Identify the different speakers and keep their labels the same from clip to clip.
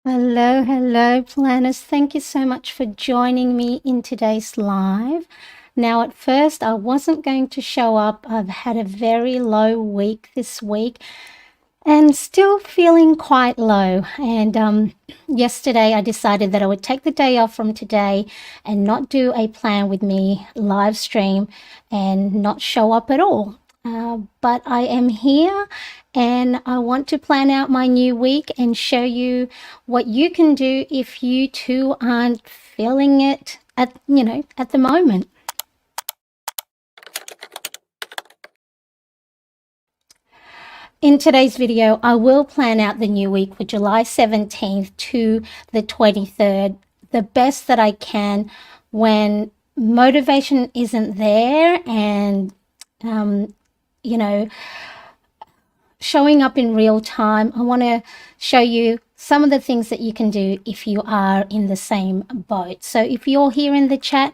Speaker 1: Hello, hello, planners. Thank you so much for joining me in today's live. Now, at first, I wasn't going to show up. I've had a very low week this week and still feeling quite low. And yesterday, I decided that I would take the day off from today and not do a plan with me live stream and not show up at all. But I am here and I want to plan out my new week and show you what you can do if you too aren't feeling it at the moment. In today's video, I will plan out the new week for July 17th to the 23rd, the best that I can when motivation isn't there and, you know, showing up in real time. I want to show you some of the things that you can do if you are in the same boat. So if you're here in the chat,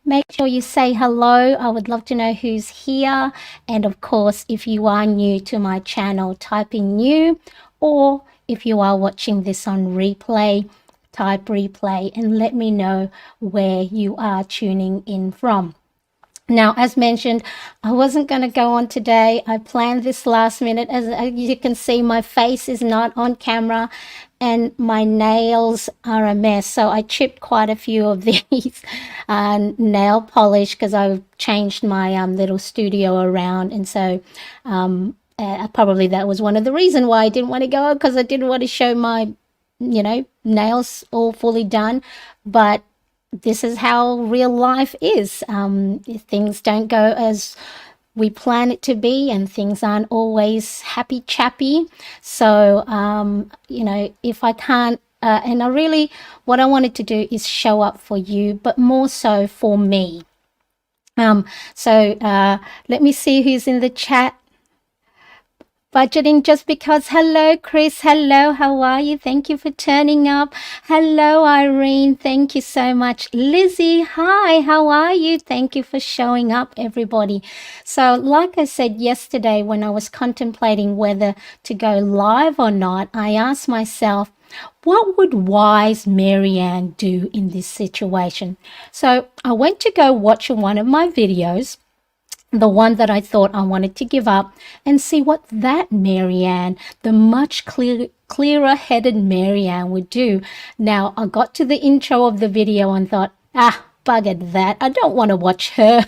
Speaker 1: make sure you say hello. I would love to know who's here. And of course, if you are new to my channel, type in new, or if you are watching this on replay, type replay and let me know where you are tuning in from. Now, as mentioned, I wasn't going to go on today. I planned this last minute. As you can see, my face is not on camera and my nails are a mess. So I chipped quite a few of these nail polish because I've changed my little studio around. And so probably that was one of the reasons why I didn't want to go, because I didn't want to show my, nails all fully done. But this is how real life is. If things don't go as we plan it to be, and things aren't always happy chappy. So, if I can't, and what I wanted to do is show up for you, but more so for me. Let me see who's in the chat. Budgeting just because. Hello, Chris. Hello, how are you? Thank you for turning up. Hello, Irene. Thank you so much. Lizzie, hi, how are you? Thank you for showing up, everybody. So, like I said yesterday, when I was contemplating whether to go live or not, I asked myself, what would wise Mariane do in this situation? So, I went to go watch one of my videos, the one that I thought I wanted to give up, and see what that Mariane, the much clearer-headed Mariane, would do. Now, I got to the intro of the video and thought, buggered that. I don't want to watch her.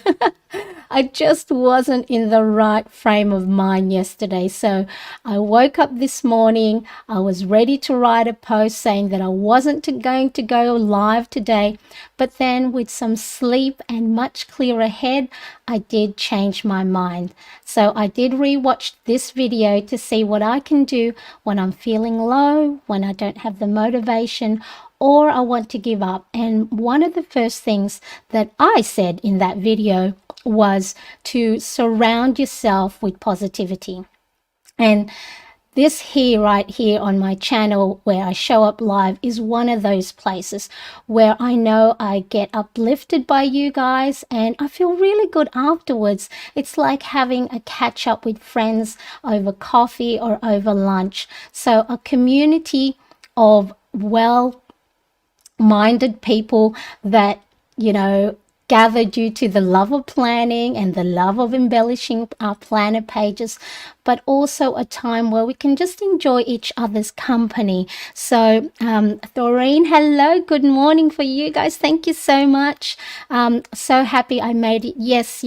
Speaker 1: I just wasn't in the right frame of mind yesterday. So I woke up this morning. I was ready to write a post saying that I wasn't going to go live today. But then with some sleep and much clearer head, I did change my mind. So I did rewatch this video to see what I can do when I'm feeling low, when I don't have the motivation, or I want to give up. And one of the first things that I said in that video was to surround yourself with positivity. And this here, right here on my channel where I show up live, is one of those places where I know I get uplifted by you guys and I feel really good afterwards. It's like having a catch up with friends over coffee or over lunch. So a community of well-minded people that, gather due to the love of planning and the love of embellishing our planner pages, but also a time where we can just enjoy each other's company. So, Doreen, hello, good morning for you guys. Thank you so much. So happy I made it. Yes,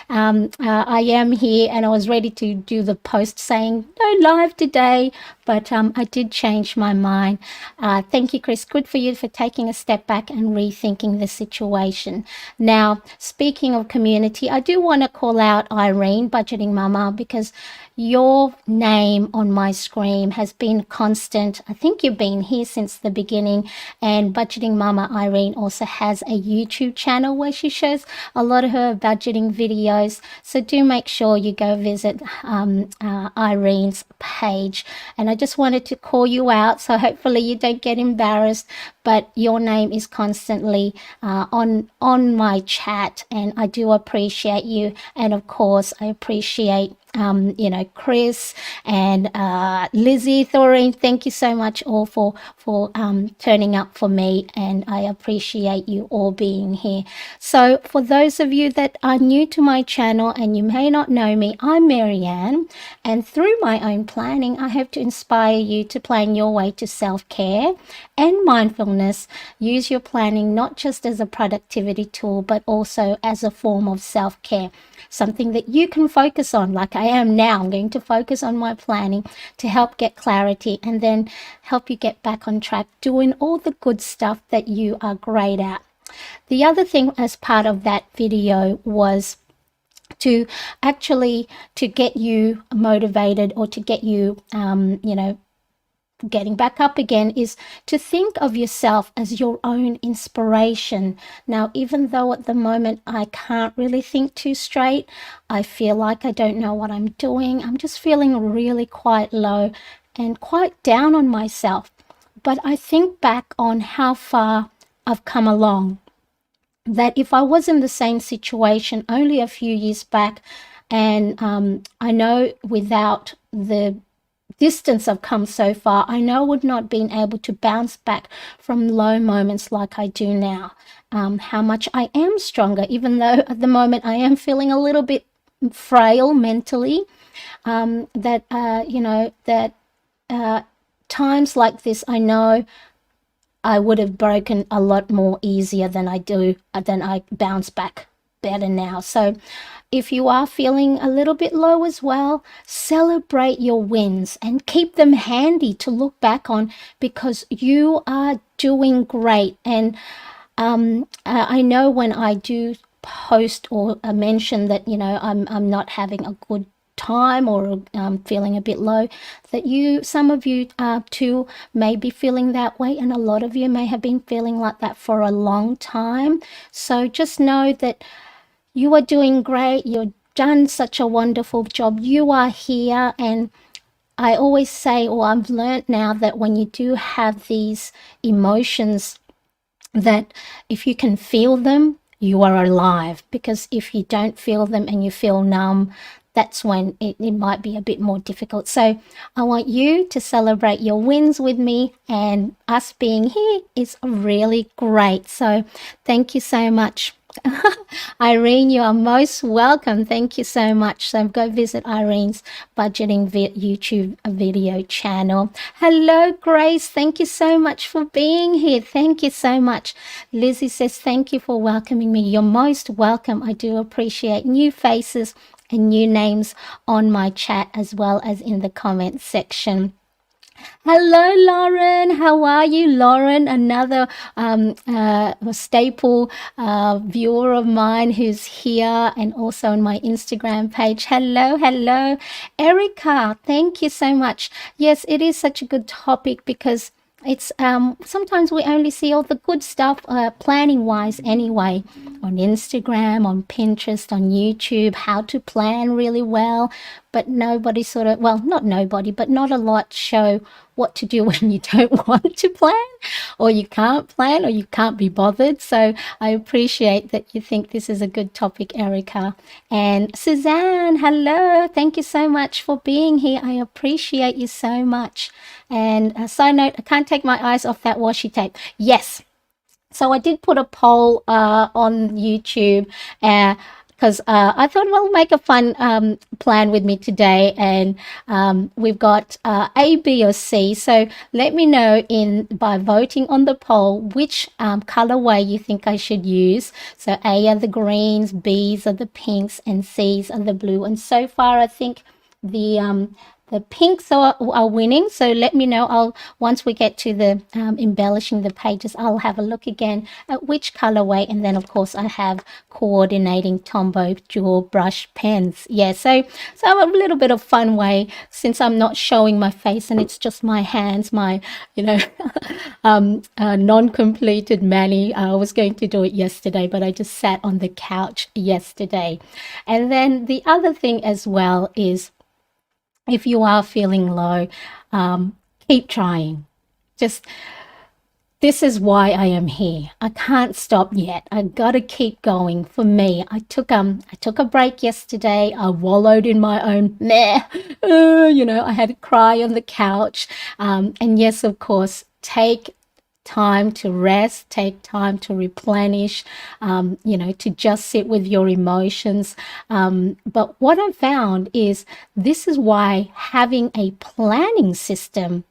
Speaker 1: I am here and I was ready to do the post saying no live today, but I did change my mind. Thank you, Chris. Good for you for taking a step back and rethinking the situation. Now, speaking of community, I do want to call out Irene, Budgeting Mama, because your name on my screen has been constant. I think you've been here since the beginning. And Budgeting Mama Irene also has a YouTube channel where she shows a lot of her budgeting videos. So do make sure you go visit Irene's page. And I just wanted to call you out, so hopefully you don't get embarrassed, but your name is constantly on my chat, and I do appreciate you. And of course, I appreciate you know, Chris and Lizzie, Thoreen, thank you so much all for turning up for me, and I appreciate you all being here. So for those of you that are new to my channel and you may not know me, I'm Mariane, and through my own planning, I hope to inspire you to plan your way to self-care and mindfulness. Use your planning not just as a productivity tool, but also as a form of self-care, something that you can focus on, like I am now. I'm going to focus on my planning to help get clarity and then help you get back on track doing all the good stuff that you are great at. The other thing as part of that video was to actually to get you motivated, or to get you you know, getting back up again, is to think of yourself as your own inspiration. Now, even though at the moment I can't really think too straight, I feel like I don't know what I'm doing, I'm just feeling really quite low and quite down on myself. But I think back on how far I've come along, that if I was in the same situation only a few years back, and I know without the distance I've come so far, I know I would not been able to bounce back from low moments like I do now. How much I am stronger, even though at the moment I am feeling a little bit frail mentally. That you know, that times like this, I know I would have broken a lot more easier than I bounce back better now. So if you are feeling a little bit low as well, celebrate your wins and keep them handy to look back on, because you are doing great. And I know when I do post or mention that, you know, I'm not having a good time, or feeling a bit low, that some of you too may be feeling that way, and a lot of you may have been feeling like that for a long time. So just know that you are doing great. You've done such a wonderful job. You are here. And I always say, or I've learned now, that when you do have these emotions, that if you can feel them, you are alive. Because if you don't feel them and you feel numb, that's when it might be a bit more difficult. So I want you to celebrate your wins with me, and us being here is really great. So thank you so much. Irene, you are most welcome. Thank you so much. So go visit Irene's budgeting YouTube video channel. Hello, Grace. Thank you so much for being here. Thank you so much. Lizzie says, thank you for welcoming me. You're most welcome. I do appreciate new faces and new names on my chat, as well as in the comments section. Hello, Lauren. How are you, Lauren? Another staple viewer of mine who's here, and also on my Instagram page. Hello, hello. Erica, thank you so much. Yes, it is such a good topic, because it's sometimes we only see all the good stuff planning wise anyway, on Instagram, on Pinterest, on YouTube, how to plan really well, but nobody sort of, well, not nobody, but not a lot show what to do when you don't want to plan, or you can't plan, or you can't be bothered. So I appreciate that you think this is a good topic, Erica. And Suzanne, hello, thank you so much for being here. I appreciate you so much. And a side note, I can't take my eyes off that washi tape. Yes, so I did put a poll on YouTube, because I thought, well, make a fun plan with me today, and we've got A, B, or C. So let me know by voting on the poll which colorway you think I should use. So A are the greens, B's are the pinks, and C's are the blue. And so far, I think the pinks are winning. So let me know. Once we get to the embellishing the pages, I'll have a look again at which colorway. And then of course I have coordinating Tombow dual brush pens. Yeah, so a little bit of fun way, since I'm not showing my face and it's just my hands, my, you know, non-completed mani. I was going to do it yesterday, but I just sat on the couch yesterday. And then the other thing as well is, if you are feeling low, keep trying. Just this is why I am here. I can't stop yet. I gotta keep going. For me, I took a break yesterday. I wallowed in my own meh. I had to cry on the couch. And yes, of course, take time to rest, take time to replenish, to just sit with your emotions. But what I found is this is why having a planning system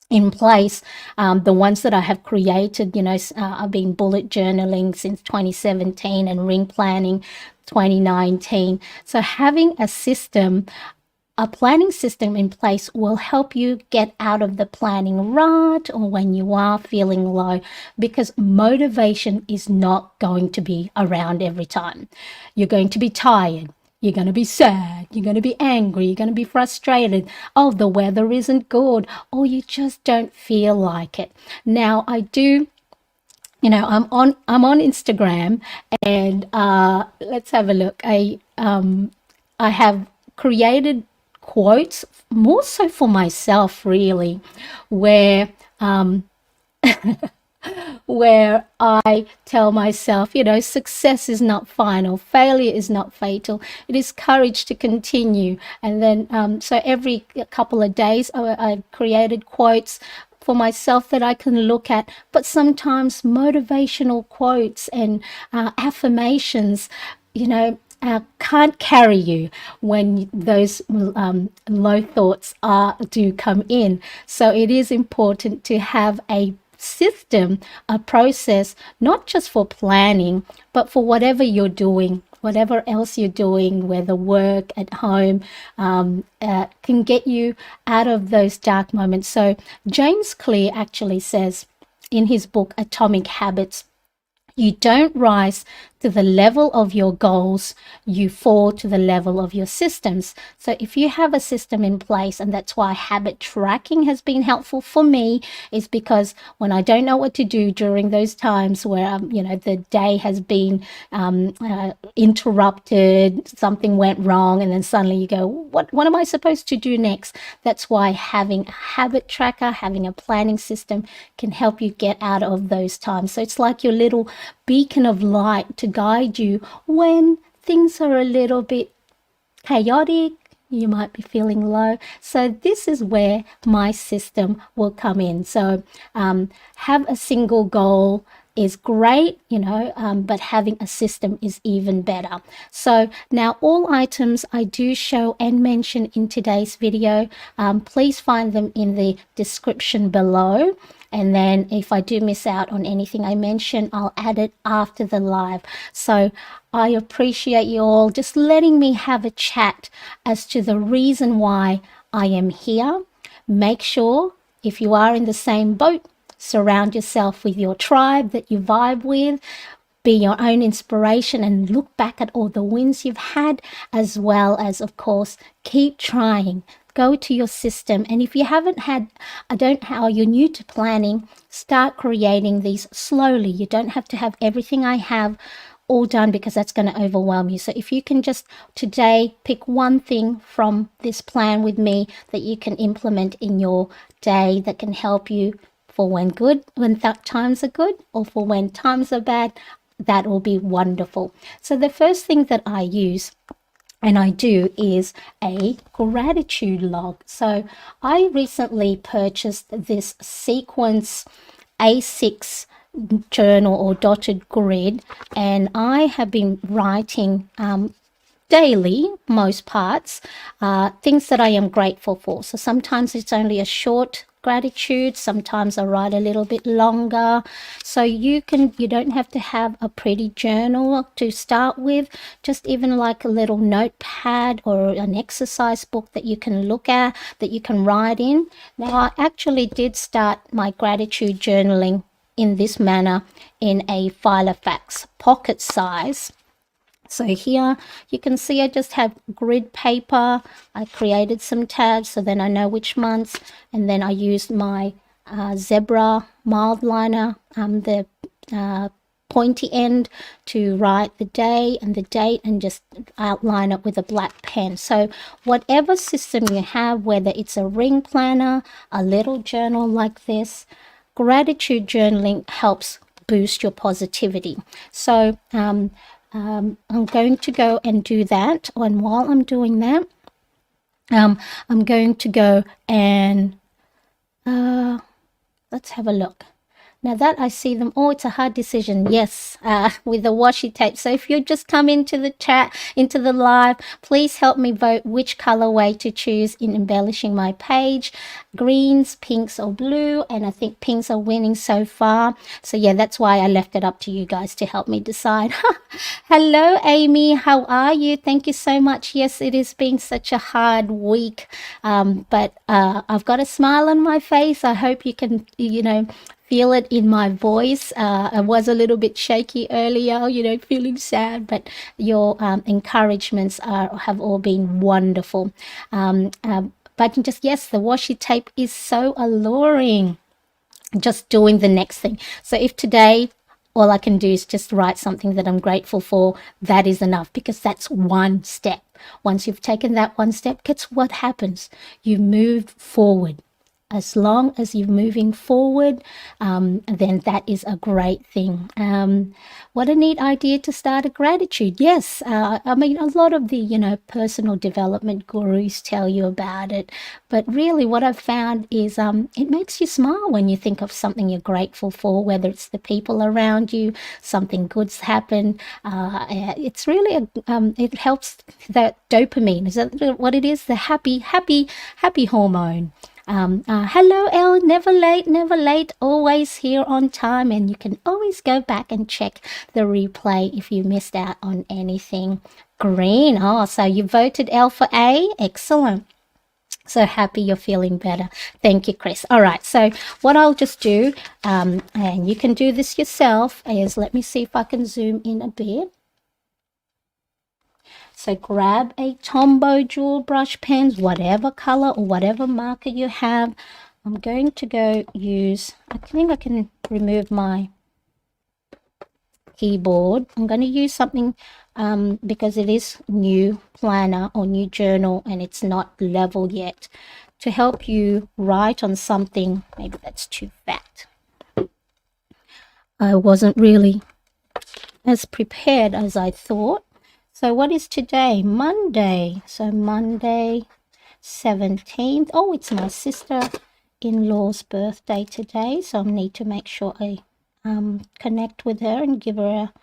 Speaker 1: in place, the ones that I have created, I've been bullet journaling since 2017 and ring planning 2019. So having a planning system in place will help you get out of the planning rut or when you are feeling low, because motivation is not going to be around every time. You're going to be tired. You're going to be sad. You're going to be angry. You're going to be frustrated. Oh, the weather isn't good. Or you just don't feel like it. Now, I do, I'm on Instagram, and let's have a look. I have created quotes more so for myself, really, where where I tell myself, success is not final, failure is not fatal. It is courage to continue. And then, so every couple of days, I've created quotes for myself that I can look at. But sometimes motivational quotes and affirmations, can't carry you when those low thoughts do come in. So it is important to have a system, a process, not just for planning, but for whatever you're doing, whatever else you're doing, whether work, at home, can get you out of those dark moments. So James Clear actually says in his book, Atomic Habits, you don't rise to the level of your goals, you fall to the level of your systems. So if you have a system in place, and that's why habit tracking has been helpful for me, is because when I don't know what to do during those times where, the day has been interrupted, something went wrong, and then suddenly you go, what am I supposed to do next? That's why having a habit tracker, having a planning system can help you get out of those times. So it's like your little beacon of light to guide you when things are a little bit chaotic, you might be feeling low. So this is where my system will come in. So have a single goal is great, but having a system is even better. So now all items I do show and mention in today's video, please find them in the description below. And then if I do miss out on anything I mention, I'll add it after the live. So I appreciate you all just letting me have a chat as to the reason why I am here. Make sure, if you are in the same boat, surround yourself with your tribe that you vibe with. Be your own inspiration and look back at all the wins you've had, as well as, of course, keep trying. Go to your system. And if you haven't had, you're new to planning, start creating these slowly. You don't have to have everything I have all done, because that's going to overwhelm you. So if you can just today pick one thing from this plan with me that you can implement in your day that can help you for when times are good, or for when times are bad, that will be wonderful. So the first thing that I use and I do is a gratitude log. So I recently purchased this Sequence A6 journal or dotted grid, and I have been writing daily, most parts, things that I am grateful for. So sometimes it's only a short gratitude, sometimes I write a little bit longer. So you don't have to have a pretty journal to start with, just even like a little notepad or an exercise book that you can look at, that you can write in. Now I actually did start my gratitude journaling in this manner in a Filofax pocket size. So here you can see I just have grid paper. I created some tabs so then I know which months, and then I used my zebra mild liner, the pointy end, to write the day and the date and just outline it with a black pen. So whatever system you have, whether it's a ring planner, a little journal like this, gratitude journaling helps boost your positivity. So I'm going to go and do that. And while I'm doing that, I'm going to go and let's have a look. Now that I see them, oh, it's a hard decision. Yes, with the washi tape. So if you just come into the chat, into the live, please help me vote which colorway to choose in embellishing my page. Greens, pinks, or blue. And I think pinks are winning so far. So yeah, that's why I left it up to you guys to help me decide. Hello, Amy. How are you? Thank you so much. Yes, it has been such a hard week. But I've got a smile on my face. I hope you can, feel it in my voice. I was a little bit shaky earlier, feeling sad, but your encouragements have all been wonderful. But just, yes, the washi tape is so alluring. Just doing the next thing. So if today all I can do is just write something that I'm grateful for, that is enough, because that's one step. Once you've taken that one step, guess what happens? You move forward. As long as you're moving forward, then that is a great thing. What a neat idea to start a gratitude. Yes, I mean, a lot of the, personal development gurus tell you about it. But really what I've found is it makes you smile when you think of something you're grateful for, whether it's the people around you, something good's happened. It's really, it helps that dopamine. Is that what it is? The happy hormone. Hello, Elle. Never late, always here on time. And you can always go back and check the replay if you missed out on anything. Green. Oh, so you voted Elle for A. Excellent. So happy you're feeling better. Thank you, Chris. All right, so what I'll just do, and you can do this yourself, is let me see if I can zoom in a bit. So grab a Tombow jewel brush pens, whatever color or whatever marker you have. I'm going to go use, I think I can remove my keyboard. I'm going to use something because it is new planner or new journal and it's not level yet, to help you write on something. Maybe that's too fat. I wasn't really as prepared as I thought. So what is today? Monday. So Monday 17th. Oh, it's my sister-in-law's birthday today. So I need to make sure I connect with her and give her a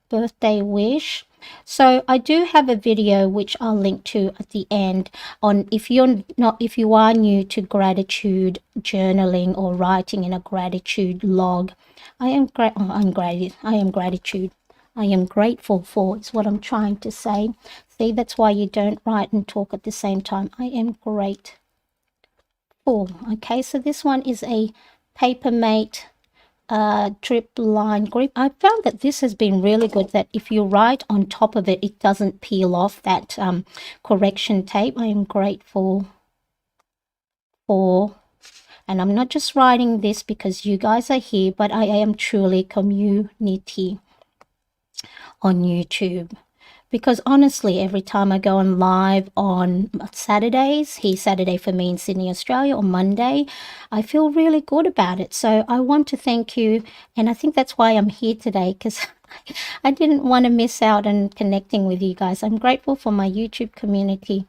Speaker 1: birthday wish. So I do have a video which I'll link to at the end on if you are new to gratitude journaling or writing in a gratitude log. I am grateful for, it's what I'm trying to say. See, that's why you don't write and talk at the same time. I am grateful. Okay, so this one is a Papermate drip line grip. I found that this has been really good, that if you write on top of it, it doesn't peel off that correction tape. I am grateful for, and I'm not just writing this because you guys are here, but I am truly community on YouTube. Because honestly, every time I go on live on Saturdays, here's Saturday for me in Sydney, Australia, or Monday, I feel really good about it. So I want to thank you. And I think that's why I'm here today, because I didn't want to miss out on connecting with you guys. I'm grateful for my YouTube community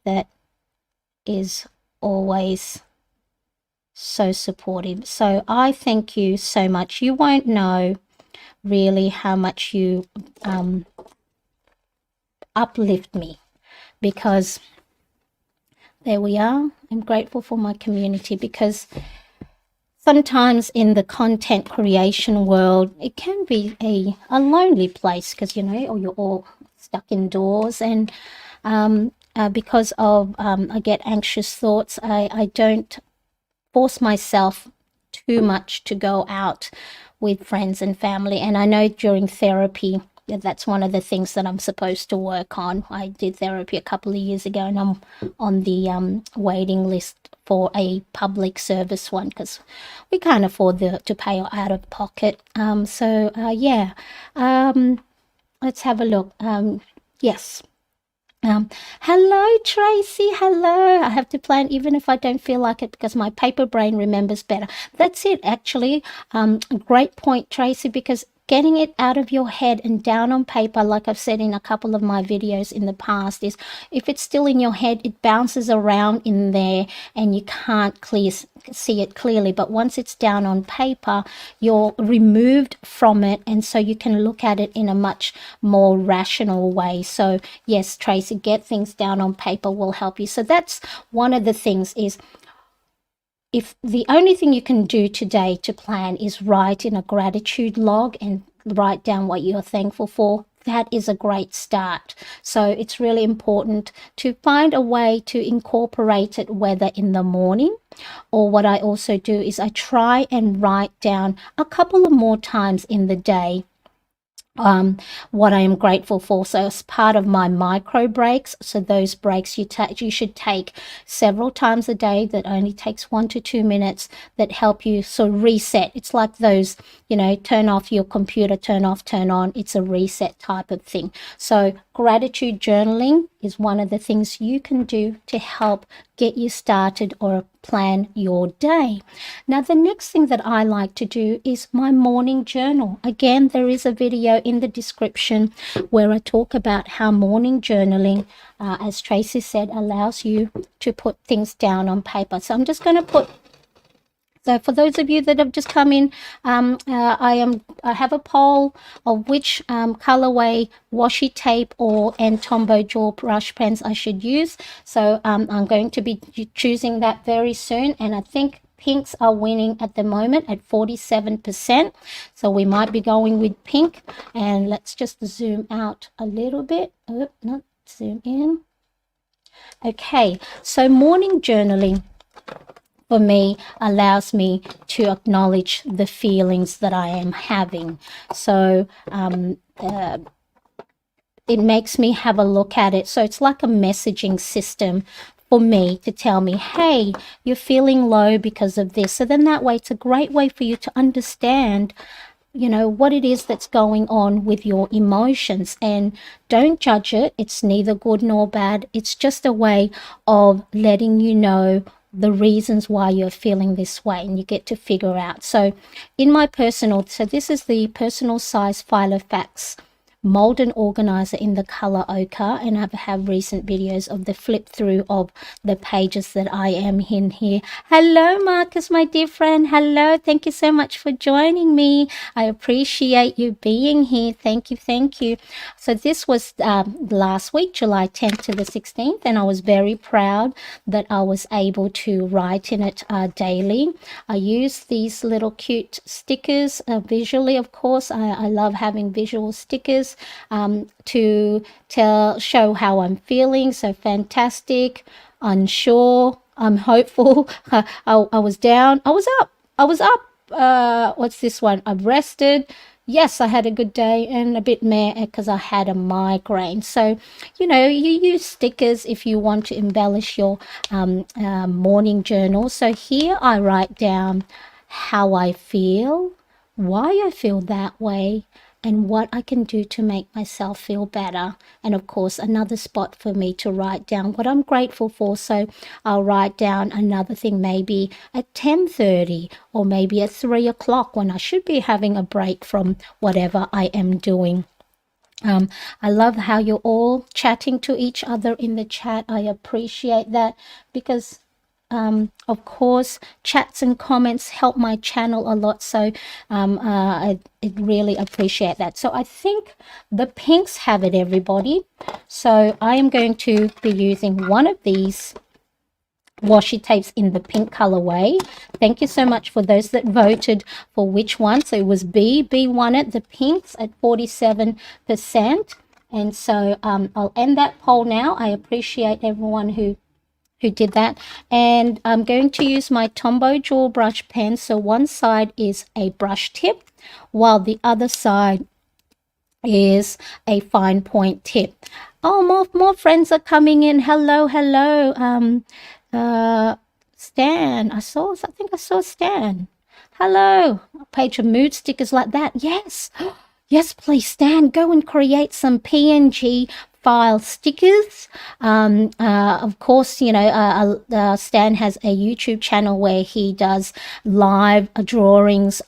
Speaker 1: that is always so supportive. So I thank you so much. You won't know really how much you uplift me, because there we are. I'm grateful for my community, because sometimes in the content creation world, it can be a lonely place, because or you're all stuck indoors, and because of I get anxious thoughts, I don't force myself too much to go out with friends and family. And I know during therapy, that's one of the things that I'm supposed to work on. I did therapy a couple of years ago, and I'm on the waiting list for a public service one, because we can't afford to pay out of pocket. Let's have a look. Yes. Hello, Tracy. Hello. I have to plan even if I don't feel like it because my paper brain remembers better. That's it, actually. Great point, Tracy, because getting it out of your head and down on paper, like I've said in a couple of my videos in the past, is if it's still in your head, it bounces around in there and you can't see it clearly. But once it's down on paper, you're removed from it, and so you can look at it in a much more rational way. So yes, Tracy, get things down on paper will help you. So that's one of the things, is if the only thing you can do today to plan is write in a gratitude log and write down what you're thankful for, that is a great start. So it's really important to find a way to incorporate it, whether in the morning, or what I also do is I try and write down a couple of more times in the day what I am grateful for. So as part of my micro breaks, so those breaks you should take several times a day, that only takes 1 to 2 minutes, that help you so reset. It's like those, turn off your computer, turn off, turn on. It's a reset type of thing. So gratitude journaling is one of the things you can do to help get you started or plan your day. Now, the next thing that I like to do is my morning journal. Again, there is a video in the description where I talk about how morning journaling, as Tracy said, allows you to put things down on paper. So I'm just going to put, so for those of you that have just come in, I have a poll of which colorway washi tape and Tombow gel brush pens I should use. So I'm going to be choosing that very soon, and I think pinks are winning at the moment at 47%. So we might be going with pink. And let's just zoom out a little bit. Oh, not zoom in. Okay, so morning journaling for me allows me to acknowledge the feelings that I am having. So it makes me have a look at it. So it's like a messaging system for me to tell me, hey, you're feeling low because of this. So then that way, it's a great way for you to understand what it is that's going on with your emotions, and don't judge it. It's neither good nor bad. It's just a way of letting you know the reasons why you're feeling this way, and you get to figure out. So in my so this is the personal size Filofax mold organizer in the color ochre, and I have recent videos of the flip through of the pages that I am in here. Hello, Marcus, my dear friend. Hello, thank you so much for joining me. I appreciate you being here. Thank you. So this was last week, July 10th to the 16th, and I was very proud that I was able to write in it daily. I use these little cute stickers visually, of course. I love having visual stickers to show how I'm feeling. So fantastic, unsure, I'm hopeful. I was down, I was up. What's this one? I've rested. Yes, I had a good day, and a bit meh because I had a migraine. So, you use stickers if you want to embellish your morning journal. So here I write down how I feel, why I feel that way, and what I can do to make myself feel better. And of course, another spot for me to write down what I'm grateful for. So I'll write down another thing maybe at 10:30 or maybe at 3 o'clock when I should be having a break from whatever I am doing. I love how you're all chatting to each other in the chat. I appreciate that, because of course, chats and comments help my channel a lot. So I really appreciate that. So I think the pinks have it, everybody. So I am going to be using one of these washi tapes in the pink colorway. Thank you so much for those that voted for which one. So it was B won it, the pinks at 47%. And so I'll end that poll now. I appreciate everyone who did that. And I'm going to use my Tombow gel brush pen. So one side is a brush tip, while the other side is a fine point tip. Oh, more friends are coming in. Hello. Stan, I think I saw Stan. Hello. A page of mood stickers like that. Yes. Yes, please, Stan, go and create some PNG file stickers. Of course, Stan has a YouTube channel where he does live drawings,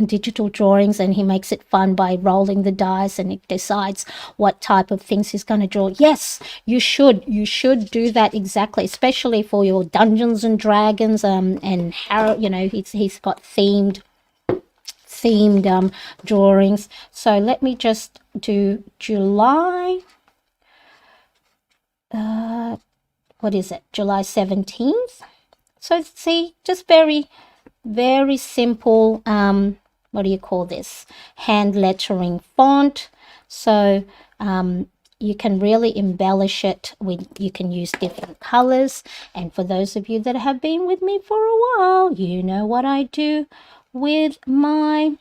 Speaker 1: digital drawings, and he makes it fun by rolling the dice, and he decides what type of things he's going to draw. Yes, you should. You should do that exactly, especially for your Dungeons and Dragons, and how, he's got themed drawings. So let me just do July, what is it, July 17th. So see, just very, very simple, what do you call this, hand lettering font. So you can really embellish it with, you can use different colors. And for those of you that have been with me for a while, you know what I do with my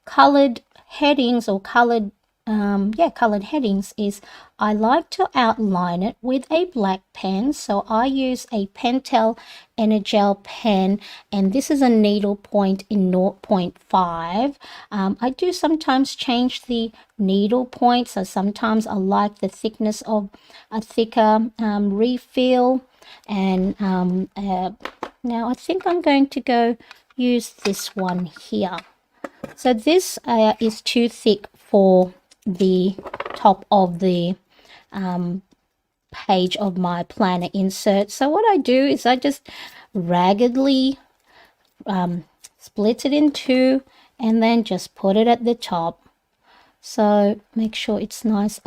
Speaker 1: colored headings, or colored headings, is I like to outline it with a black pen. So I use a Pentel Energel pen, and this is a needle point in 0.5. I do sometimes change the needle point, so sometimes I like the thickness of a thicker refill. And now I think I'm going to go use this one here. So this is too thick for the top of the page of my planner insert. So what I do is I just raggedly split it in two and then just put it at the top. So make sure it's nice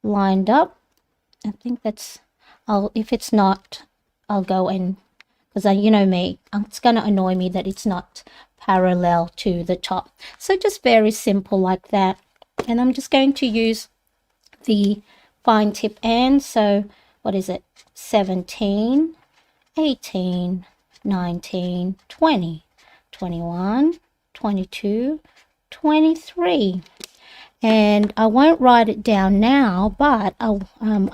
Speaker 1: lined up. I think that's, if it's not, I'll go and, because you know me, it's going to annoy me that it's not parallel to the top. So just very simple like that. And I'm just going to use the fine tip end. So what is it? 17, 18, 19, 20, 21, 22, 23. And I won't write it down now, but I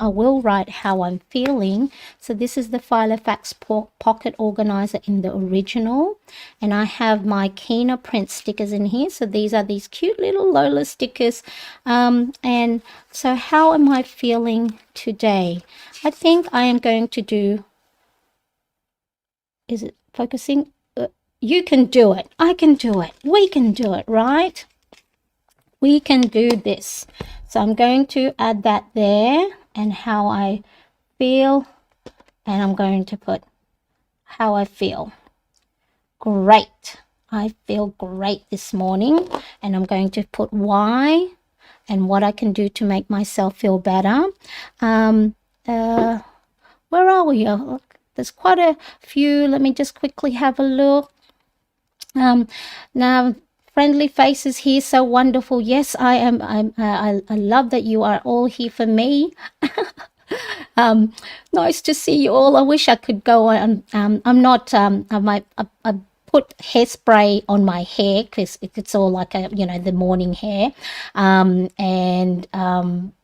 Speaker 1: will write how I'm feeling. So this is the Filofax pocket organizer in the original, and I have my Kina print stickers in here. So these are these cute little Lola stickers. And so how am I feeling today? I think I am going to do, is it focusing? You can do it. I can do it. We can do it, right? We can do this. So I'm going to add that there, and how I feel, and I'm going to put how I feel. Great. I feel great this morning. And I'm going to put why and what I can do to make myself feel better. Where are we? Look, there's quite a few. Let me just quickly have a look. Now, friendly faces here, so wonderful. Yes, I am. I love that you are all here for me. Nice to see you all. I wish I could go on. I'm not. I put hairspray on my hair because it's all like the morning hair,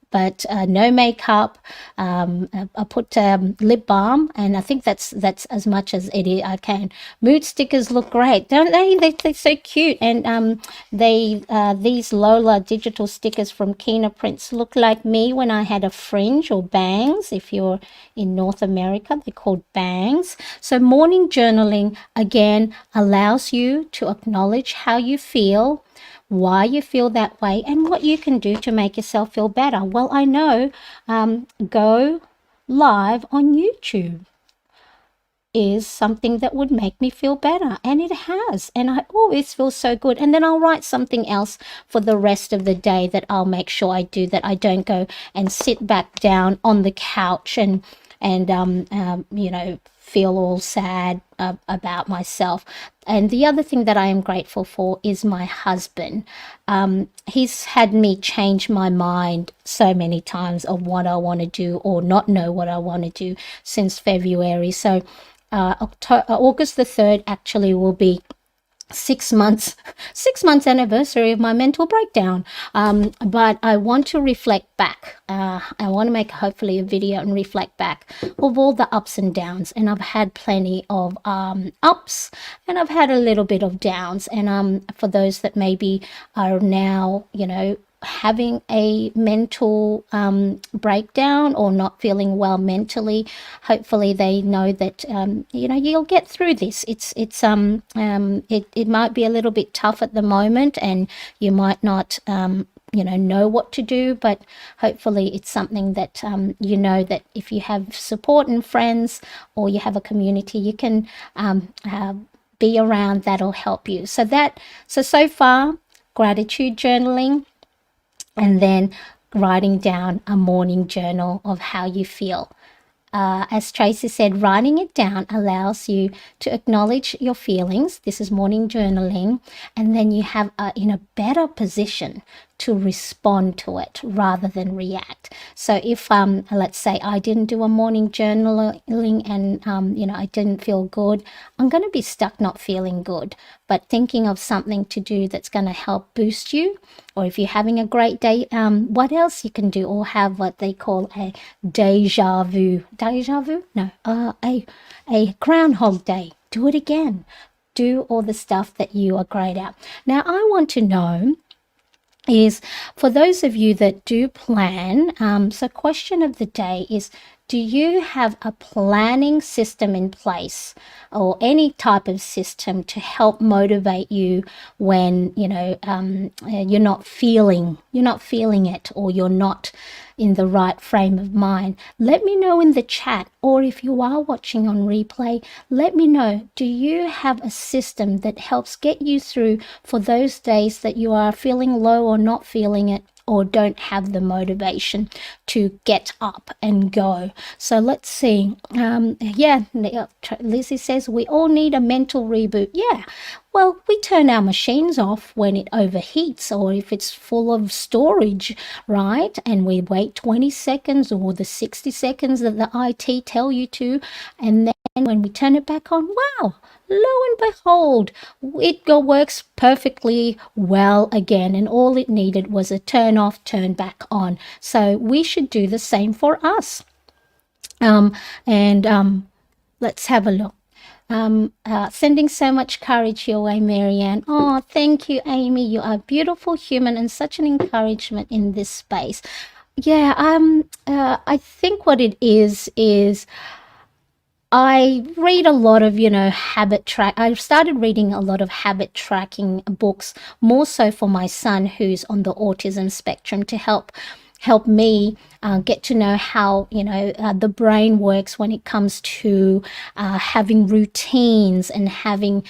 Speaker 1: but no makeup. I put lip balm, and I think that's as much as I can. Mood stickers look great, don't they? They're so cute. And these Lola digital stickers from Kina Prints look like me when I had a fringe or bangs. If you're in North America, they're called bangs. So morning journaling, again, allows you to acknowledge how you feel, why you feel that way, and what you can do to make yourself feel better. Well, I know go live on YouTube is something that would make me feel better, and it has, and I always feel so good. And then I'll write something else for the rest of the day that I'll make sure I do, that I don't go and sit back down on the couch and feel all sad about myself. And the other thing that I am grateful for is my husband. He's had me change my mind so many times of what I want to do or not know what I want to do since February. So August the 3rd actually will be 6 months 6 months anniversary of my mental breakdown. But I want to reflect back. I want to make hopefully a video and reflect back of all the ups and downs, and I've had plenty of ups, and I've had a little bit of downs. And for those that maybe are now, having a mental breakdown or not feeling well mentally, hopefully they know that you'll get through this. It might be a little bit tough at the moment, and you might not know what to do, but hopefully it's something that that if you have support and friends, or you have a community you can be around, that'll help you. So far, gratitude journaling, and then writing down a morning journal of how you feel. As Tracy said, writing it down allows you to acknowledge your feelings. This is morning journaling, and then you have in a better position to respond to it rather than react. So if let's say I didn't do a morning journaling, and I didn't feel good, I'm going to be stuck not feeling good. But thinking of something to do that's going to help boost you, or if you're having a great day, what else you can do, or have what they call a deja vu. No, a groundhog day. Do it again. Do all the stuff that you are great at. Now, I want to know is, for those of you that do plan, so question of the day is, do you have a planning system in place, or any type of system to help motivate you when you're not feeling it, or you're not in the right frame of mind? Let me know in the chat, or if you are watching on replay, let me know, do you have a system that helps get you through for those days that you are feeling low or not feeling it, or don't have the motivation to get up and go? So let's see. Lizzie says we all need a mental reboot. Yeah, well, we turn our machines off when it overheats, or if it's full of storage, right? And we wait 20 seconds or the 60 seconds that the IT tell you to, and then when we turn it back on, wow, lo and behold, it works perfectly well again, and all it needed was a turn off, turn back on. So we should do the same for us. Let's have a look. Sending so much courage your way, Marianne. Oh, thank you, Amy. You are a beautiful human and such an encouragement in this space. Yeah, I think what it is I read a lot of, I started reading a lot of habit tracking books, more so for my son who's on the autism spectrum, to help me get to know how the brain works when it comes to having routines, and having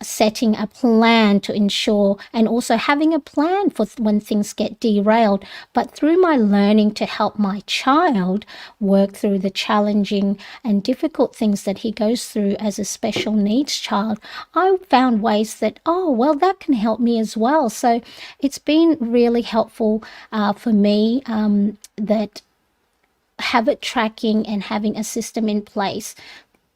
Speaker 1: setting a plan to ensure, and also having a plan for when things get derailed. But through my learning to help my child work through the challenging and difficult things that he goes through as a special needs child, I found ways that, that can help me as well. So it's been really helpful for me, that habit tracking and having a system in place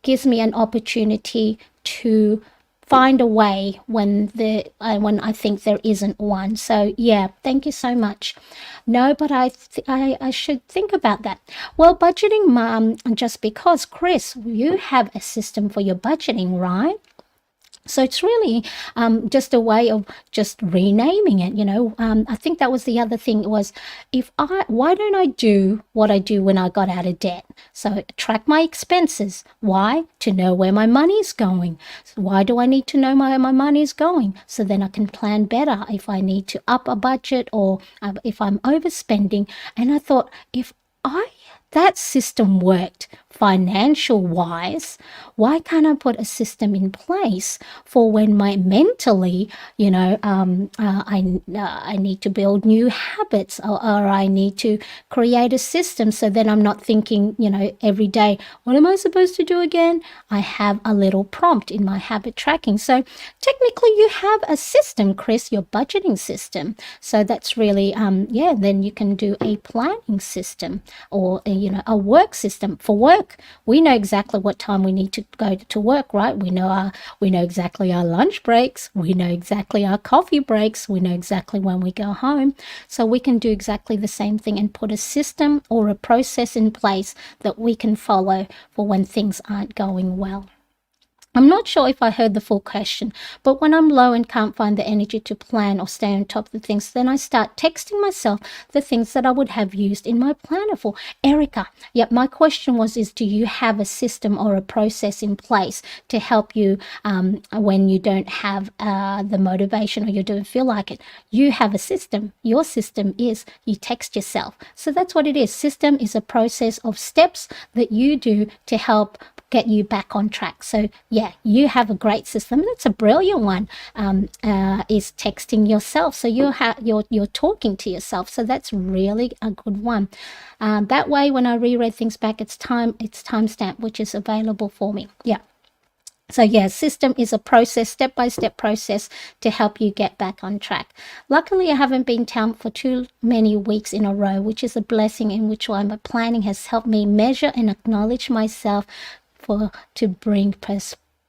Speaker 1: gives me an opportunity to find a way when I think there isn't one. So yeah, thank you so much. No, but I should think about that. Well, budgeting, Mom, just because, Chris, you have a system for your budgeting, right? So it's really just a way of just renaming it, I think that was the other thing, was why don't I do what I do when I got out of debt? So track my expenses. Why? To know where my money's going. So why do I need to know where my money's going? So then I can plan better if I need to up a budget, or if I'm overspending. And I thought, if that system worked financial wise, why can't I put a system in place for when I mentally, I need to build new habits, or I need to create a system, so then I'm not thinking, every day, what am I supposed to do again? I have a little prompt in my habit tracking. So technically you have a system, Chris, your budgeting system. So that's really, then you can do a planning system, or, a work system. For work, we know exactly what time we need to go to work, right? We know exactly our lunch breaks, we know exactly our coffee breaks, we know exactly when we go home. So we can do exactly the same thing and put a system or a process in place that we can follow for when things aren't going well. I'm not sure if I heard the full question, but when I'm low and can't find the energy to plan or stay on top of the things, then I start texting myself the things that I would have used in my planner for. Erica, yeah, my question is do you have a system or a process in place to help you when you don't have the motivation or you don't feel like it? You have a system. Your system is you text yourself. So that's what it is. System is a process of steps that you do to help get you back on track. So yeah, you have a great system. That's a brilliant one. Is texting yourself. So you're talking to yourself. So that's really a good one. That way, when I reread things back, it's timestamp, which is available for me. Yeah. So yeah, system is a process, step-by-step process to help you get back on track. Luckily, I haven't been down for too many weeks in a row, which is a blessing, in which way my planning has helped me measure and acknowledge myself to bring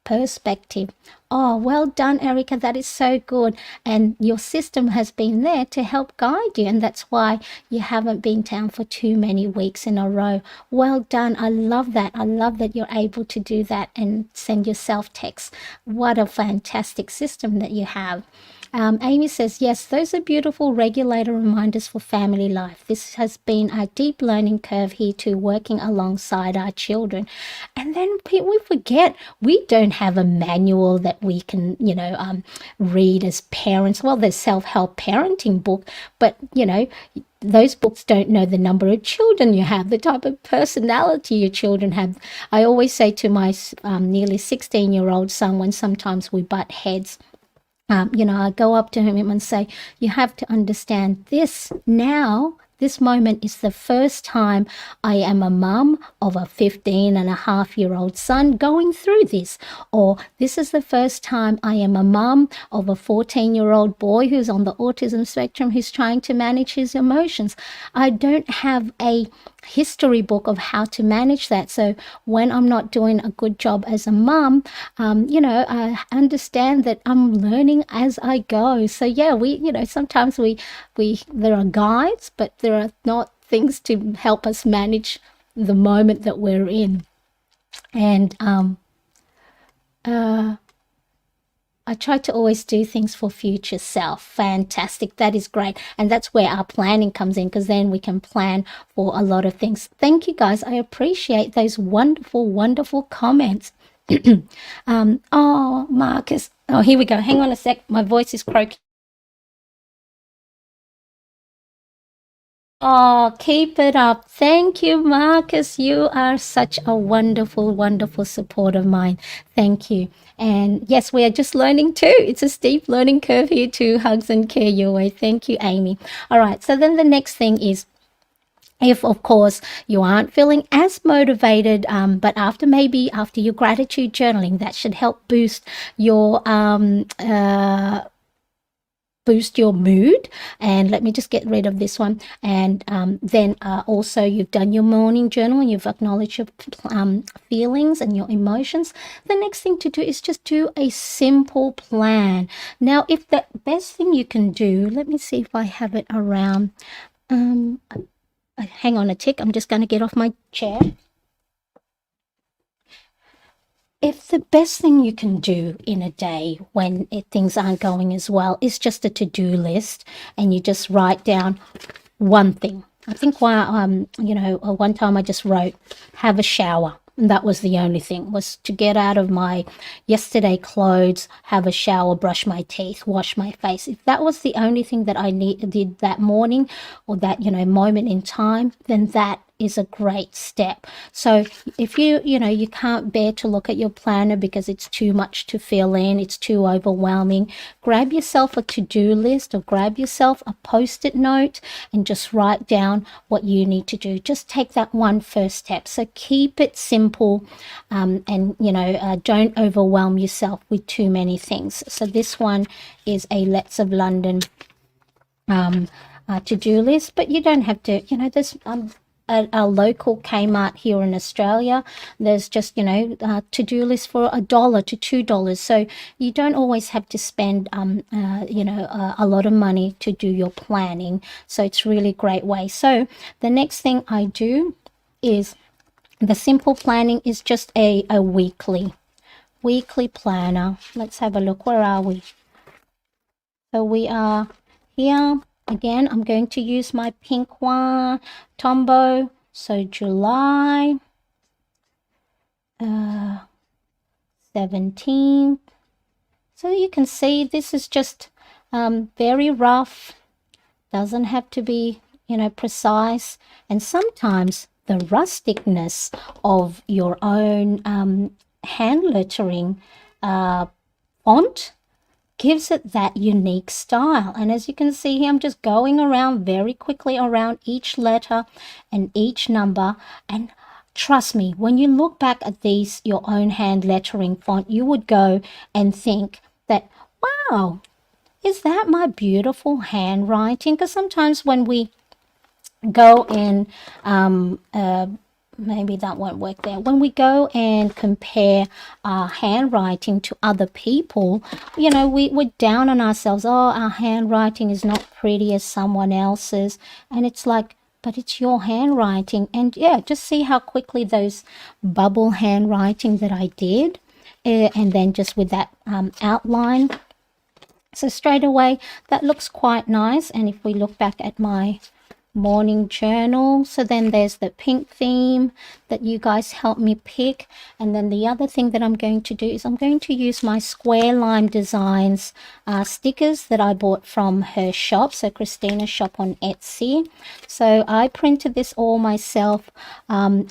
Speaker 1: perspective. Oh, well done, Erica. That is so good. And your system has been there to help guide you. And that's why you haven't been down for too many weeks in a row. Well done. I love that. I love that you're able to do that and send yourself texts. What a fantastic system that you have. Amy says, yes, those are beautiful regulator reminders for family life. This has been a deep learning curve here too, working alongside our children. And then we forget we don't have a manual that we can, read as parents. Well, there's self-help parenting book, but, those books don't know the number of children you have, the type of personality your children have. I always say to my nearly 16-year-old son, when sometimes we butt heads, I go up to him and say, you have to understand this now. This moment is the first time I am a mum of a 15-and-a-half-year-old son going through this. Or this is the first time I am a mum of a 14-year-old boy who's on the autism spectrum who's trying to manage his emotions. I don't have a history book of how to manage that. So when I'm not doing a good job as a mum, I understand that I'm learning as I go. So yeah, sometimes there are guides, but there are not things to help us manage the moment that we're in. And I try to always do things for future self. Fantastic. That is great. And that's where our planning comes in, because then we can plan for a lot of things. Thank you, guys. I appreciate those wonderful, wonderful comments. Oh, Marcus. Oh, here we go. Hang on a sec. My voice is croaking. Oh, keep it up. Thank you, Marcus. You are such a wonderful, wonderful support of mine. Thank you. And yes, we are just learning too. It's a steep learning curve here too. Hugs and care your way. Thank you, Amy. All right. So then the next thing is, if of course you aren't feeling as motivated, but after your gratitude journaling, that should help boost your mood. And let me just get rid of this one. And then also you've done your morning journal and you've acknowledged your feelings and your emotions. The next thing to do is just do a simple plan. Now, if the best thing you can do, let me see if I have it around. Hang on a tick. I'm just going to get off my chair. If the best thing you can do in a day when things aren't going as well is just a to-do list, and you just write down one thing. I think one time I just wrote, have a shower. And that was the only thing, was to get out of my yesterday clothes, have a shower, brush my teeth, wash my face. If that was the only thing that I did that morning, or that, moment in time, then that is a great step. So if you can't bear to look at your planner because it's too much to fill in, it's too overwhelming, grab yourself a to-do list, or grab yourself a post-it note and just write down what you need to do. Just take that one first step. So keep it simple, and don't overwhelm yourself with too many things. So this one is a Let's of London to-do list, but you don't have to, there's at our local Kmart here in Australia, there's just, you know, to-do list for $1 to $2. So you don't always have to spend, you know, a lot of money to do your planning. So it's really great way. So the next thing I do is the simple planning is just a weekly planner. Let's have a look. Where are we? So we are here. Again, I'm going to use my pink one, Tombow. So July 17th. So you can see this is just very rough. Doesn't have to be, you know, precise. And sometimes the rusticness of your own hand lettering font gives it that unique style. And as you can see here, I'm just going around very quickly around each letter and each number. And trust me, when you look back at these, your own hand lettering font, you would go and think that, wow, is that my beautiful handwriting? Because sometimes when we go and maybe that won't work there. When we go and compare our handwriting to other people, you know, we're down on ourselves. Oh, our handwriting is not pretty as someone else's. And it's like, but it's your handwriting. And yeah, just see how quickly those bubble handwriting that I did. And then just with that outline. So straight away, that looks quite nice. And if we look back at my morning journal, so then there's the pink theme that you guys helped me pick. And then the other thing that I'm going to do is I'm going to use my Square Lime Designs stickers that I bought from her shop, so Christina's shop on Etsy. So I printed this all myself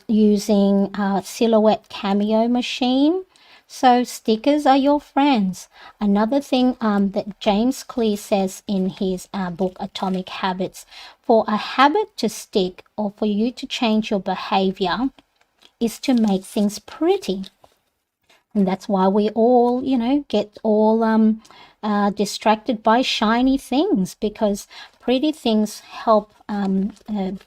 Speaker 1: using Silhouette Cameo machine. So stickers are your friends. Another thing that James Clear says in his book Atomic Habits, for a habit to stick or for you to change your behavior is to make things pretty. And that's why we all, you know, get all distracted by shiny things, because pretty things help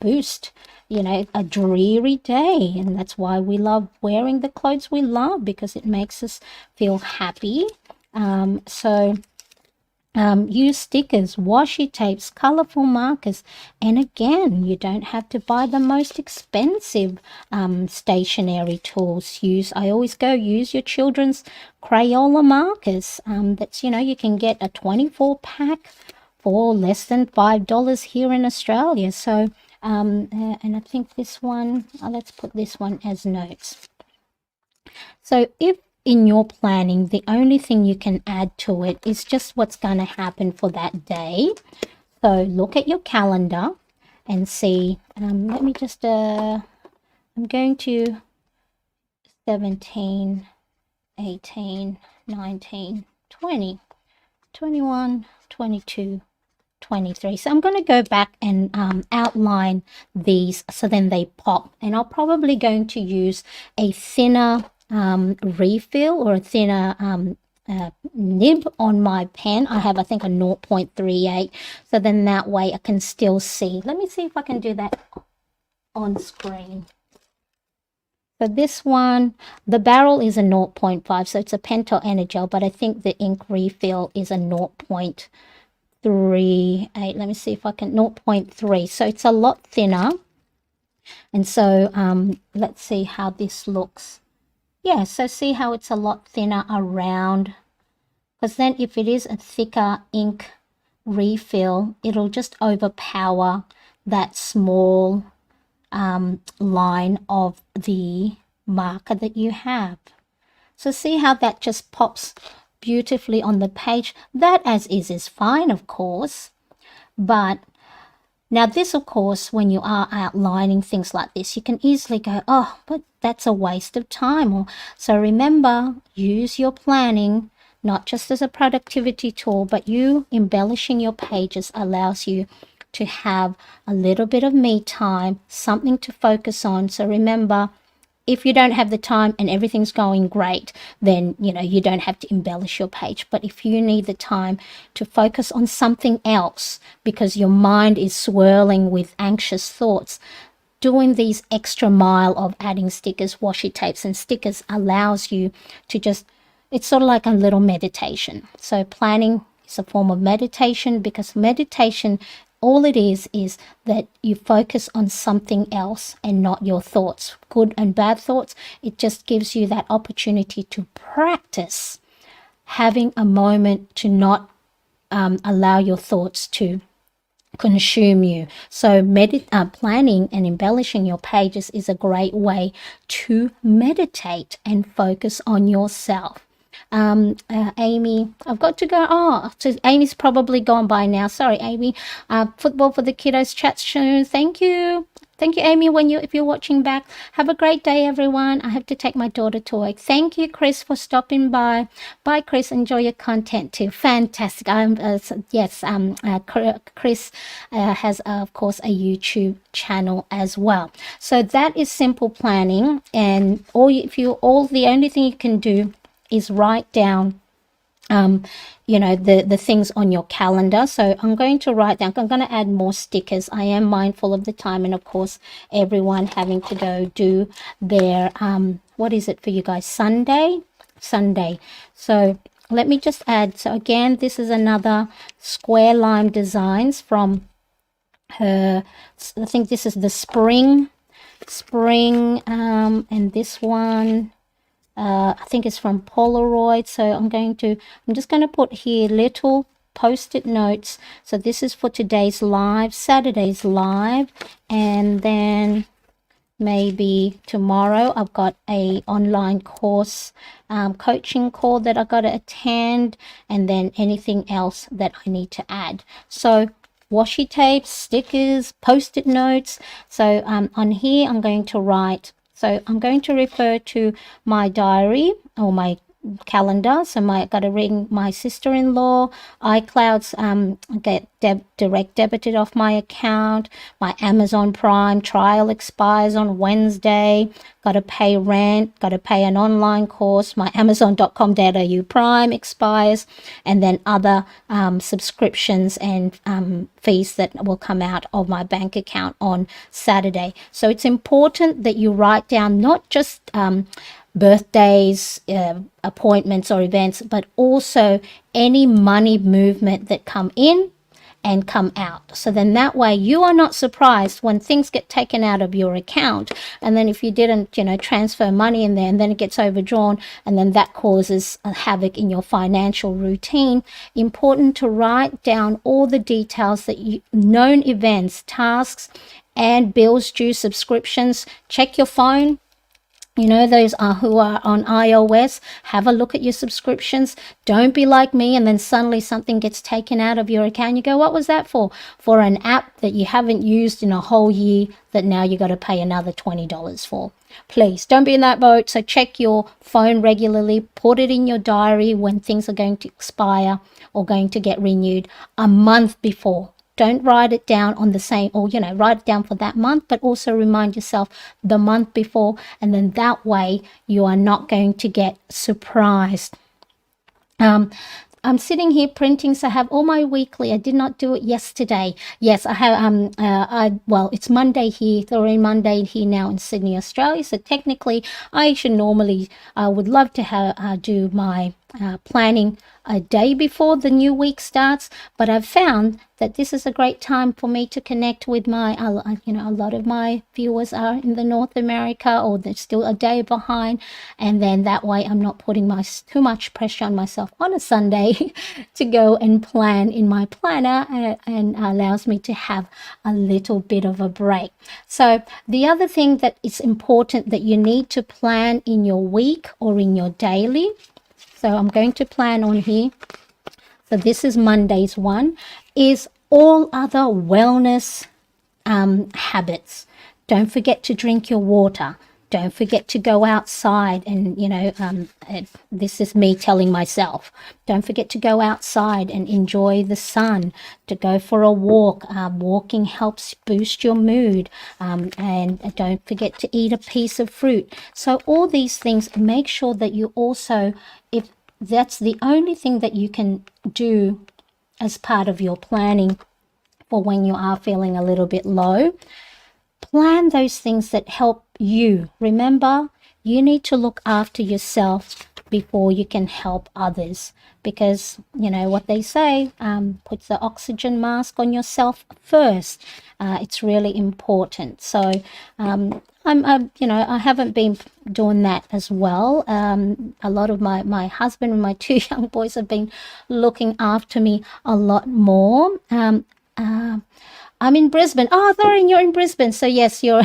Speaker 1: boost, you know, a dreary day. And that's why we love wearing the clothes we love, because it makes us feel happy. Use stickers, washi tapes, colorful markers. And again, you don't have to buy the most expensive stationery tools. I always go use your children's Crayola markers. That's, you know, you can get a 24 pack for less than $5 here in Australia. So and I think this one, let's put this one as notes. So if in your planning, the only thing you can add to it is just what's going to happen for that day. So look at your calendar and see, let me just, I'm going to 17, 18, 19, 20, 21, 22, 23. So I'm going to go back and outline these so then they pop. And I'll probably going to use a thinner refill or a thinner nib on my pen. I have, I think, a 0.38. So then that way I can still see. Let me see if I can do that on screen. So this one, the barrel is a 0.5. So it's a Pentel Energel, but I think the ink refill is a 0.38. Let me see if I can, 0.3. So it's a lot thinner. And so let's see how this looks. Yeah, so see how it's a lot thinner around, because then if it is a thicker ink refill, it'll just overpower that small line of the marker that you have. So see how that just pops beautifully on the page. That as is fine, of course, but now this, of course, when you are outlining things like this, you can easily go, oh, but that's a waste of time. So remember, use your planning not just as a productivity tool, but you embellishing your pages allows you to have a little bit of me time, something to focus on. So remember, if you don't have the time and everything's going great, then, you know, you don't have to embellish your page. But if you need the time to focus on something else because your mind is swirling with anxious thoughts, doing these extra mile of adding stickers, washi tapes and stickers allows you to just, it's sort of like a little meditation. So planning is a form of meditation, because meditation, all it is that you focus on something else and not your thoughts, good and bad thoughts. It just gives you that opportunity to practice having a moment to not allow your thoughts to consume you. So planning and embellishing your pages is a great way to meditate and focus on yourself. Amy, I've got to go. Oh, so Amy's probably gone by now. Sorry, Amy. Football for the Kiddos chat soon. Thank you. Thank you, Amy, if you're watching back. Have a great day, everyone. I have to take my daughter to work. Thank you, Chris, for stopping by. Bye, Chris. Enjoy your content too. Fantastic. Yes, Chris has, of course, a YouTube channel as well. So that is simple planning. And the only thing you can do is write down the things on your calendar. So I'm going to write down, I'm going to add more stickers. I am mindful of the time, and of course everyone having to go do their what is it for you guys, Sunday. So let me just add, so again, this is another Square Lime Designs from her, I think this is the spring, and this one I think it's from Polaroid. So I'm just going to put here little post-it notes. So this is for today's live, Saturday's live, and then maybe tomorrow I've got a online course coaching call that I got to attend, and then anything else that I need to add. So washi tapes, stickers, post-it notes. So on here I'm going to write, so I'm going to refer to my diary or my calendar. So I got to ring my sister-in-law, iCloud's get direct debited off my account, my Amazon Prime trial expires on Wednesday, got to pay rent, got to pay an online course, my Amazon.com.au Prime expires, and then other subscriptions and fees that will come out of my bank account on Saturday. So it's important that you write down not just birthdays, appointments or events, but also any money movement that come in and come out. So then that way you are not surprised when things get taken out of your account, and then if you didn't transfer money in there, and then it gets overdrawn, and then that causes a havoc in your financial routine. Important to write down all the details that known events, tasks, and bills due, subscriptions. Check your phone. Those who are on iOS, have a look at your subscriptions. Don't be like me and then suddenly something gets taken out of your account. You go, what was that for? For an app that you haven't used in a whole year that now you got to pay another $20 for. Please don't be in that boat. So check your phone regularly. Put it in your diary when things are going to expire or going to get renewed a month before. Don't write it down on the same, or, write it down for that month, but also remind yourself the month before, and then that way you are not going to get surprised. I'm sitting here printing, so I have all my weekly. I did not do it yesterday. Yes, I have. Well, it's Monday here. It's already Monday here now in Sydney, Australia. So technically, I should normally. I would love to do my planning a day before the new week starts, but I've found that this is a great time for me to connect with my, a lot of my viewers are in the North America, or they're still a day behind, and then that way I'm not putting too much pressure on myself on a Sunday to go and plan in my planner, and allows me to have a little bit of a break. So the other thing that is important that you need to plan in your week or in your daily, so I'm going to plan on here. So this is Monday's one, is all other wellness habits. Don't forget to drink your water. Don't forget to go outside and, this is me telling myself, don't forget to go outside and enjoy the sun, to go for a walk. Walking helps boost your mood. And don't forget to eat a piece of fruit. So all these things, make sure that you also, if that's the only thing that you can do as part of your planning for when you are feeling a little bit low, plan those things that help you. Remember, you need to look after yourself before you can help others, because you know what they say, put the oxygen mask on yourself first. It's really important. So I'm you know, I haven't been doing that as well. A lot of my husband and my two young boys have been looking after me a lot more. I'm in Brisbane. Oh, Lauren, you're in Brisbane. So yes, you're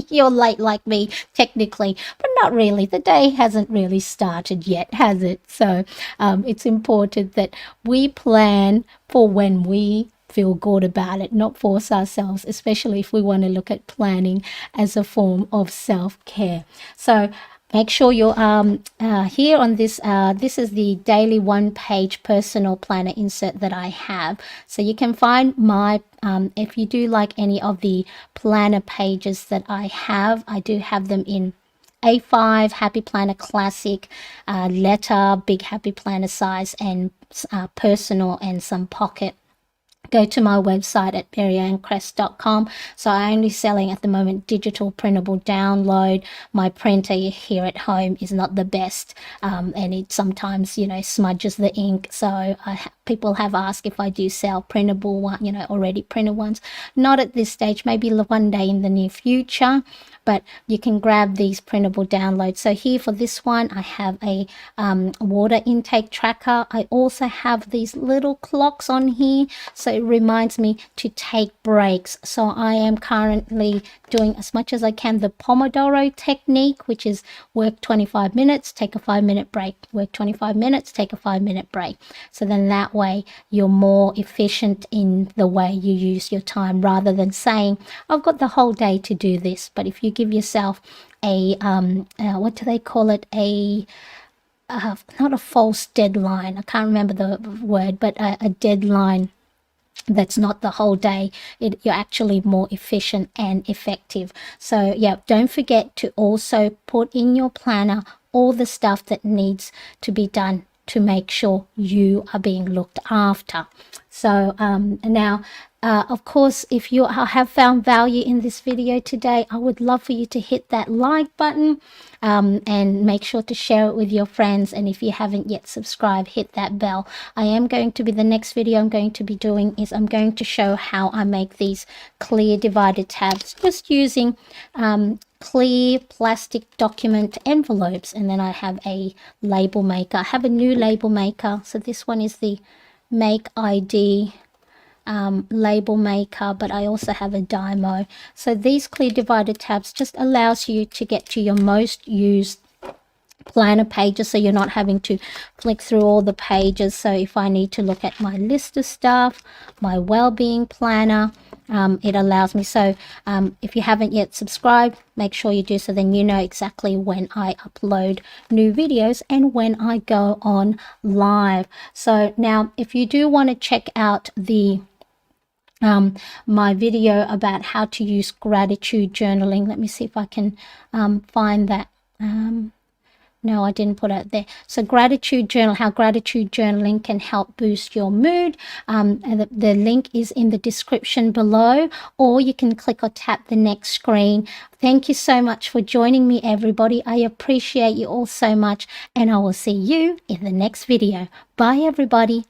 Speaker 1: you're late like me, technically, but not really. The day hasn't really started yet, has it? So it's important that we plan for when we feel good about it, not force ourselves, especially if we want to look at planning as a form of self-care. So make sure you're here on this. This is the daily one-page personal planner insert that I have. So you can find my, if you do like any of the planner pages that I have, I do have them in A5, Happy Planner Classic, letter, big Happy Planner size, and personal, and some pocket. Go to my website at marianecresp.com. So I'm only selling at the moment digital printable download. My printer here at home is not the best, and it sometimes, you know, smudges the ink. So people have asked if I do sell printable one, you know, already printed ones. Not at this stage, maybe one day in the near future, but you can grab these printable downloads. So here for this one, I have a water intake tracker. I also have these little clocks on here, so it reminds me to take breaks. So I am currently doing as much as I can the Pomodoro technique, which is work 25 minutes, take a 5-minute break, work 25 minutes, take a 5-minute break. So then that way you're more efficient in the way you use your time, rather than saying, I've got the whole day to do this. But if you give yourself a what do they call it, a not a false deadline, I can't remember the word, but a deadline that's not the whole day, you're actually more efficient and effective. So yeah, don't forget to also put in your planner all the stuff that needs to be done to make sure you are being looked after. So now of course, if you have found value in this video today, I would love for you to hit that like button, and make sure to share it with your friends. And if you haven't yet subscribed, hit that bell. I am going to be, the next video I'm going to be doing is I'm going to show how I make these clear divided tabs just using clear plastic document envelopes. And then I have a label maker. I have a new label maker. So this one is the Make ID label maker, but I also have a Dymo. So these clear divided tabs just allows you to get to your most used planner pages, so you're not having to flick through all the pages. So if I need to look at my list of stuff, my well-being planner, it allows me. So if you haven't yet subscribed, make sure you do, so then you know exactly when I upload new videos and when I go on live. So now if you do want to check out the my video about how to use gratitude journaling, let me see if I can find that. No, I didn't put it there. So gratitude journal, how gratitude journaling can help boost your mood. And the link is in the description below, or you can click or tap the next screen. Thank you so much for joining me, everybody. I appreciate you all so much, and I will see you in the next video. Bye, everybody.